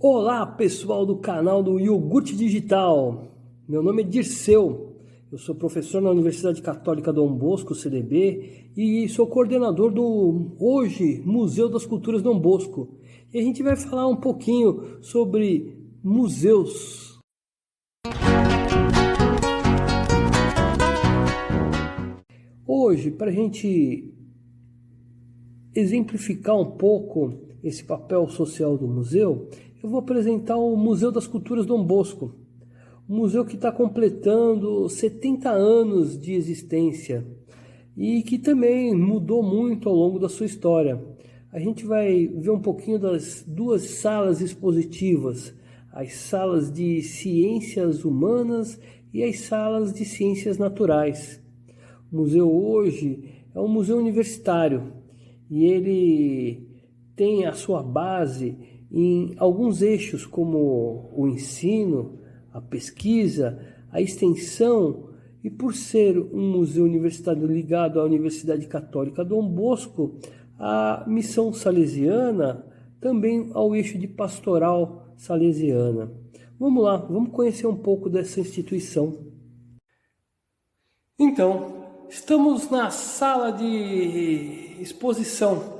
Olá pessoal do canal do Iogurte Digital, meu nome é Dirceu, eu sou professor na Universidade Católica Dom Bosco, CDB, e sou coordenador do hoje Museu das Culturas Dom Bosco. E a gente vai falar um pouquinho sobre museus. Hoje, para a gente exemplificar um pouco esse papel social do museu, eu vou apresentar o Museu das Culturas Dom Bosco, um museu que está completando 70 anos de existência e que também mudou muito ao longo da sua história. A gente vai ver um pouquinho das duas salas expositivas, as salas de ciências humanas e as salas de ciências naturais. O museu hoje é um museu universitário e ele tem a sua base em alguns eixos como o ensino, a pesquisa, a extensão, e por ser um museu universitário ligado à Universidade Católica Dom Bosco, a missão salesiana também ao eixo de pastoral salesiana. Vamos lá, vamos conhecer um pouco dessa instituição. Então, estamos na sala de exposição,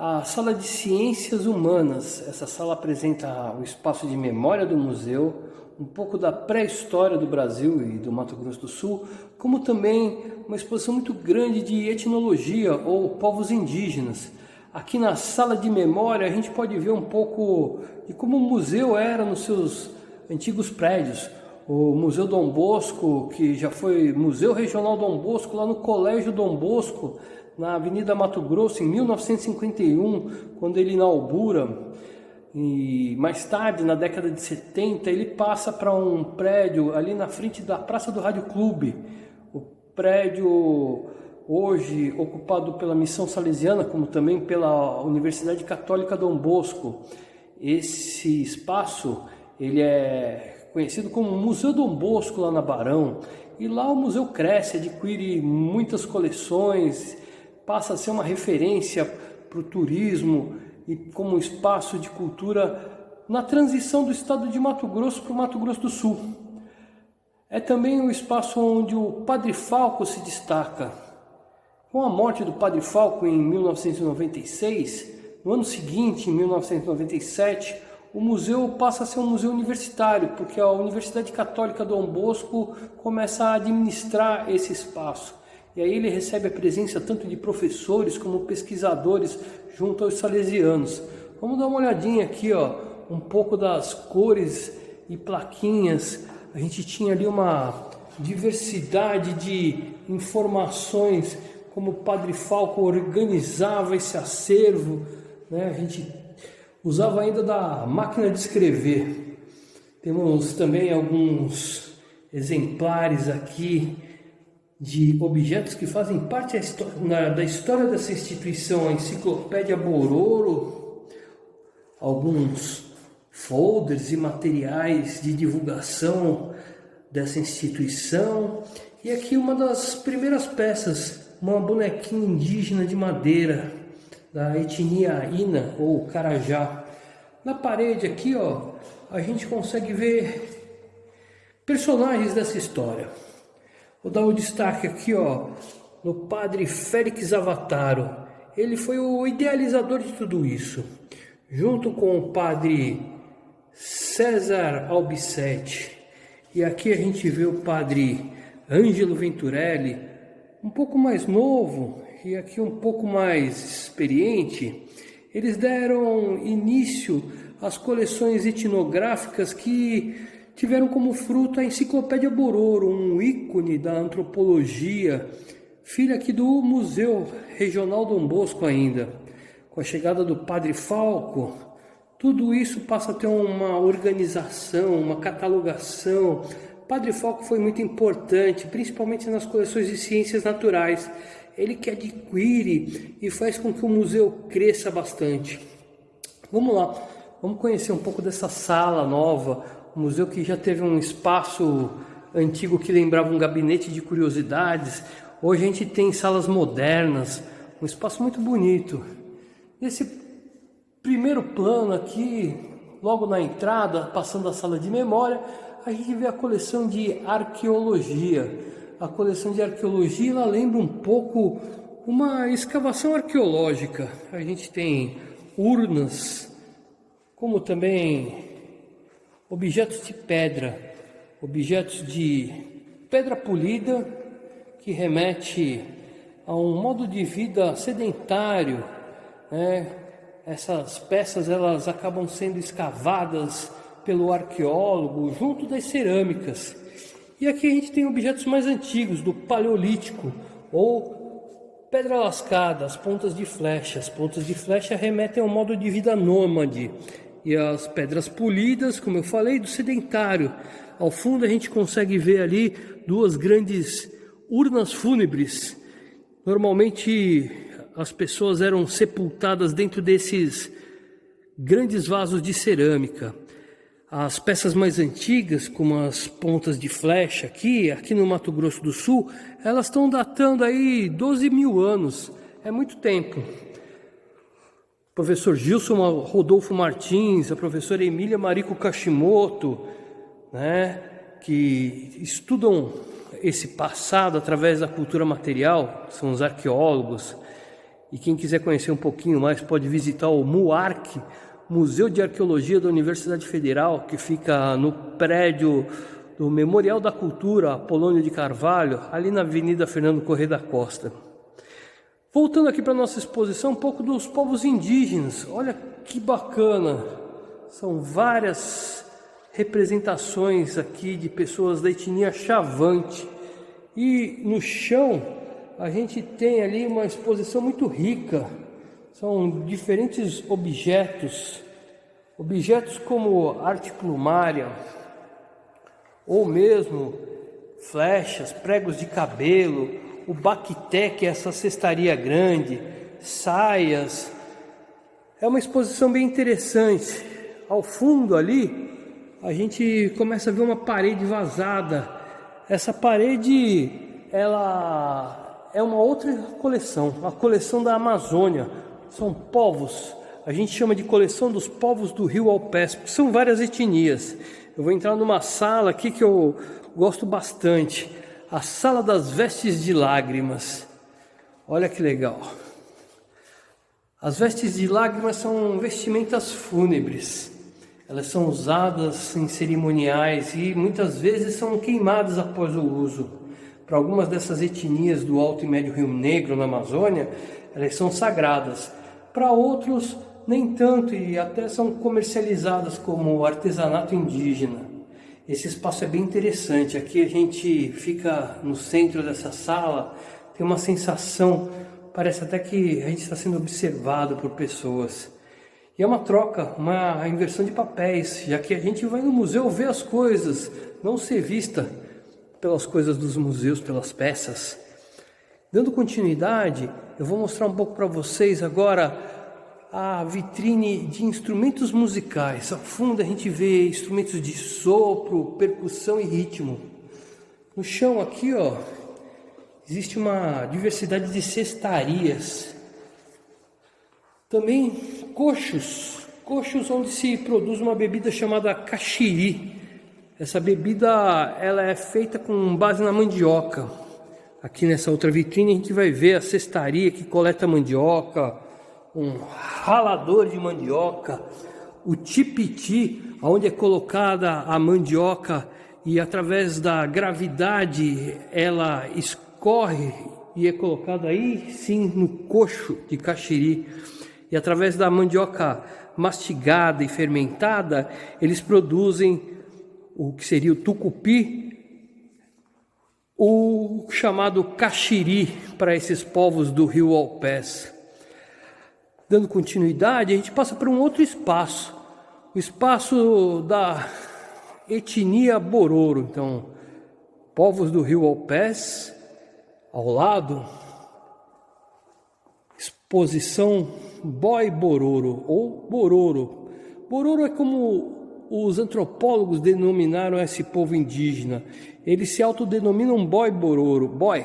a sala de ciências humanas. Essa sala apresenta o espaço de memória do museu, um pouco da pré-história do Brasil e do Mato Grosso do Sul, como também uma exposição muito grande de etnologia ou povos indígenas. Aqui na sala de memória a gente pode ver um pouco de como o museu era nos seus antigos prédios. O Museu Dom Bosco, que já foi Museu Regional Dom Bosco, lá no Colégio Dom Bosco, na Avenida Mato Grosso, em 1951, quando ele inaugura. E mais tarde, na década de 70, ele passa para um prédio ali na frente da Praça do Rádio Clube. O prédio hoje ocupado pela Missão Salesiana, como também pela Universidade Católica Dom Bosco. Esse espaço ele é conhecido como Museu Dom Bosco lá na Barão. E lá o museu cresce, adquire muitas coleções, passa a ser uma referência para o turismo e como espaço de cultura na transição do estado de Mato Grosso para o Mato Grosso do Sul. É também o espaço onde o Padre Falco se destaca. Com a morte do Padre Falco em 1996, no ano seguinte, em 1997, o museu passa a ser um museu universitário, porque a Universidade Católica Dom Bosco começa a administrar esse espaço. E aí ele recebe a presença tanto de professores como pesquisadores junto aos salesianos. Vamos dar uma olhadinha aqui, um pouco das cores e plaquinhas. A gente tinha ali uma diversidade de informações, como o Padre Falco organizava esse acervo, né? A gente usava ainda da máquina de escrever. Temos também alguns exemplares aqui de objetos que fazem parte da história dessa instituição, a Enciclopédia Bororo, alguns folders e materiais de divulgação dessa instituição, e aqui uma das primeiras peças, uma bonequinha indígena de madeira da etnia Ina ou Carajá. Na parede aqui, a gente consegue ver personagens dessa história. Vou dar um destaque aqui, no Padre Félix Avataro. Ele foi o idealizador de tudo isso, junto com o Padre César Albicetti. E aqui a gente vê o Padre Ângelo Venturelli, um pouco mais novo e aqui um pouco mais experiente. Eles deram início às coleções etnográficas que tiveram como fruto a Enciclopédia Bororo, um ícone da antropologia, filha aqui do Museu Regional Dom Bosco ainda. Com a chegada do Padre Falco, tudo isso passa a ter uma organização, uma catalogação. O Padre Falco foi muito importante, principalmente nas coleções de ciências naturais. Ele que adquire e faz com que o museu cresça bastante. Vamos lá, vamos conhecer um pouco dessa sala nova. Um museu que já teve um espaço antigo que lembrava um gabinete de curiosidades. Hoje a gente tem salas modernas, um espaço muito bonito. Nesse primeiro plano aqui, logo na entrada, passando a sala de memória, a gente vê a coleção de arqueologia. A coleção de arqueologia, ela lembra um pouco uma escavação arqueológica. A gente tem urnas, como também objetos de pedra, objetos de pedra polida, que remete a um modo de vida sedentário, né? Essas peças elas acabam sendo escavadas pelo arqueólogo junto das cerâmicas. E aqui a gente tem objetos mais antigos, do Paleolítico, ou pedra lascada, as pontas de flecha. As pontas de flecha remetem a um modo de vida nômade. E as pedras polidas, como eu falei, do sedentário. Ao fundo a gente consegue ver ali duas grandes urnas fúnebres. Normalmente as pessoas eram sepultadas dentro desses grandes vasos de cerâmica. As peças mais antigas, como as pontas de flecha aqui no Mato Grosso do Sul, elas estão datando aí 12 mil anos. É muito tempo. O professor Gilson Rodolfo Martins, a professora Emília Mariko Kashimoto, né, que estudam esse passado através da cultura material, são os arqueólogos. E quem quiser conhecer um pouquinho mais pode visitar o MUARC, Museu de Arqueologia da Universidade Federal, que fica no prédio do Memorial da Cultura Apolônio de Carvalho, ali na Avenida Fernando Corrêa da Costa. Voltando aqui para a nossa exposição, um pouco dos povos indígenas. Olha que bacana! São várias representações aqui de pessoas da etnia Chavante. E no chão a gente tem ali uma exposição muito rica. São diferentes objetos como arte plumária, ou mesmo flechas, pregos de cabelo, o baqueté, que é essa cestaria grande, saias. É uma exposição bem interessante. Ao fundo ali, a gente começa a ver uma parede vazada. Essa parede, ela é uma outra coleção, a coleção da Amazônia. São povos, a gente chama de coleção dos povos do Rio Alpes, porque são várias etnias. Eu vou entrar numa sala aqui que eu gosto bastante, a Sala das Vestes de Lágrimas. Olha que legal. As vestes de lágrimas são vestimentas fúnebres. Elas são usadas em cerimoniais e muitas vezes são queimadas após o uso. Para algumas dessas etnias do Alto e Médio Rio Negro, na Amazônia, elas são sagradas. Para outros, nem tanto, e até são comercializadas como artesanato indígena. Esse espaço é bem interessante. Aqui a gente fica no centro dessa sala, tem uma sensação, parece até que a gente está sendo observado por pessoas. E é uma troca, uma inversão de papéis, já que a gente vai no museu ver as coisas, não ser vista pelas coisas dos museus, pelas peças. Dando continuidade, eu vou mostrar um pouco para vocês agora a vitrine de instrumentos musicais. Ao fundo a gente vê instrumentos de sopro, percussão e ritmo. No chão aqui, ó, existe uma diversidade de cestarias. Também coxos onde se produz uma bebida chamada caxiri. Essa bebida ela é feita com base na mandioca. Aqui nessa outra vitrine a gente vai ver a cestaria que coleta mandioca, um ralador de mandioca, o tipiti, onde é colocada a mandioca e através da gravidade ela escorre e é colocada aí sim no coxo de caxiri. E através da mandioca mastigada e fermentada, eles produzem o que seria o tucupi, o chamado caxiri para esses povos do Rio Alpes. Dando continuidade, a gente passa para um outro espaço, o espaço da etnia Bororo. Então, povos do Rio Alpes, ao lado, exposição Boi Bororo ou Bororo. Bororo é como os antropólogos denominaram esse povo indígena. Eles se autodenominam Boi Bororo. Boi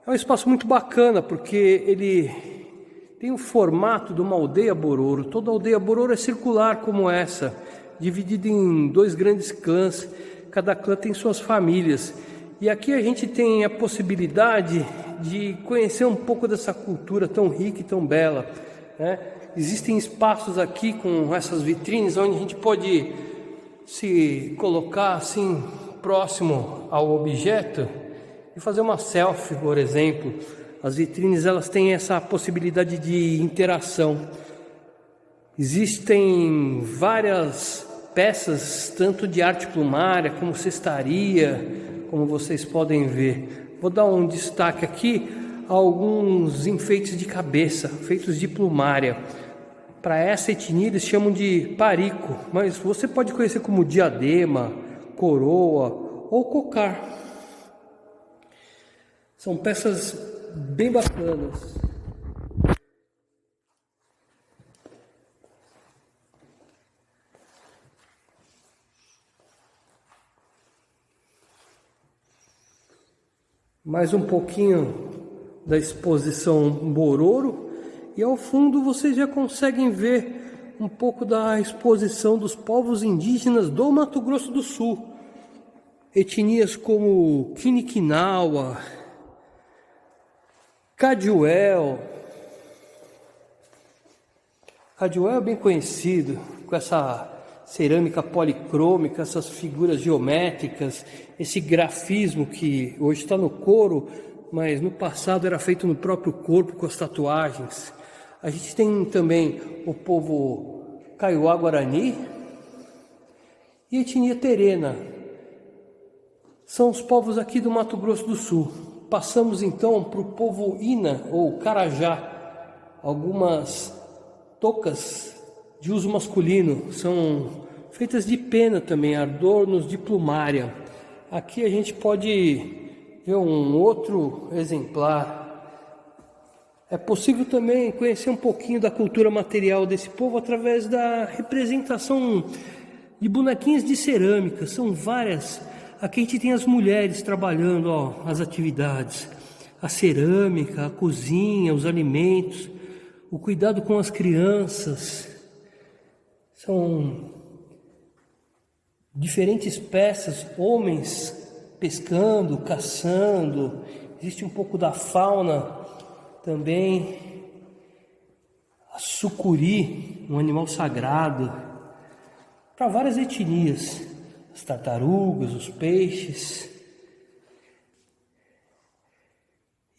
é um espaço muito bacana porque ele tem o formato de uma aldeia Bororo. Toda aldeia Bororo é circular como essa, dividida em 2 grandes clãs. Cada clã tem suas famílias. E aqui a gente tem a possibilidade de conhecer um pouco dessa cultura tão rica e tão bela, né? Existem espaços aqui com essas vitrines onde a gente pode se colocar assim próximo ao objeto e fazer uma selfie, por exemplo. As vitrines, elas têm essa possibilidade de interação. Existem várias peças, tanto de arte plumária como cestaria, como vocês podem ver. Vou dar um destaque aqui a alguns enfeites de cabeça, feitos de plumária. Para essa etnia eles chamam de parico, mas você pode conhecer como diadema, coroa ou cocar. São peças bem bacanas. Mais um pouquinho da exposição Bororo. E ao fundo vocês já conseguem ver um pouco da exposição dos povos indígenas do Mato Grosso do Sul. Etnias como Quiniquinaua, Caduel. Caduel é bem conhecido com essa cerâmica policrômica, essas figuras geométricas, esse grafismo que hoje está no couro, mas no passado era feito no próprio corpo com as tatuagens. A gente tem também o povo Kaiowá-Guarani e a etnia Terena. São os povos aqui do Mato Grosso do Sul. Passamos então para o povo Ina ou Carajá. Algumas toucas de uso masculino são feitas de pena também, adornos de plumária. Aqui a gente pode ver um outro exemplar. É possível também conhecer um pouquinho da cultura material desse povo através da representação de bonequinhas de cerâmica. São várias. Aqui a gente tem as mulheres trabalhando as atividades. A cerâmica, a cozinha, os alimentos, o cuidado com as crianças. São diferentes peças, homens pescando, caçando. Existe um pouco da fauna também, a sucuri, um animal sagrado, para várias etnias, as tartarugas, os peixes.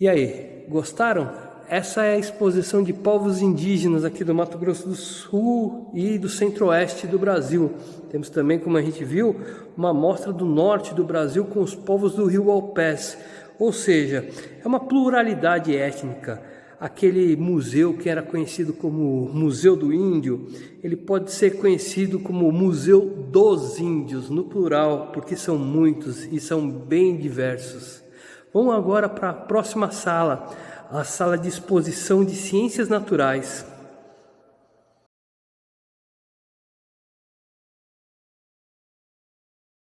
E aí, gostaram? Essa é a exposição de povos indígenas aqui do Mato Grosso do Sul e do centro-oeste do Brasil. Temos também, como a gente viu, uma amostra do norte do Brasil com os povos do Rio Alpés. Ou seja, é uma pluralidade étnica. Aquele museu que era conhecido como Museu do Índio, ele pode ser conhecido como Museu dos Índios, no plural, porque são muitos e são bem diversos. Vamos agora para a próxima sala, a sala de exposição de ciências naturais.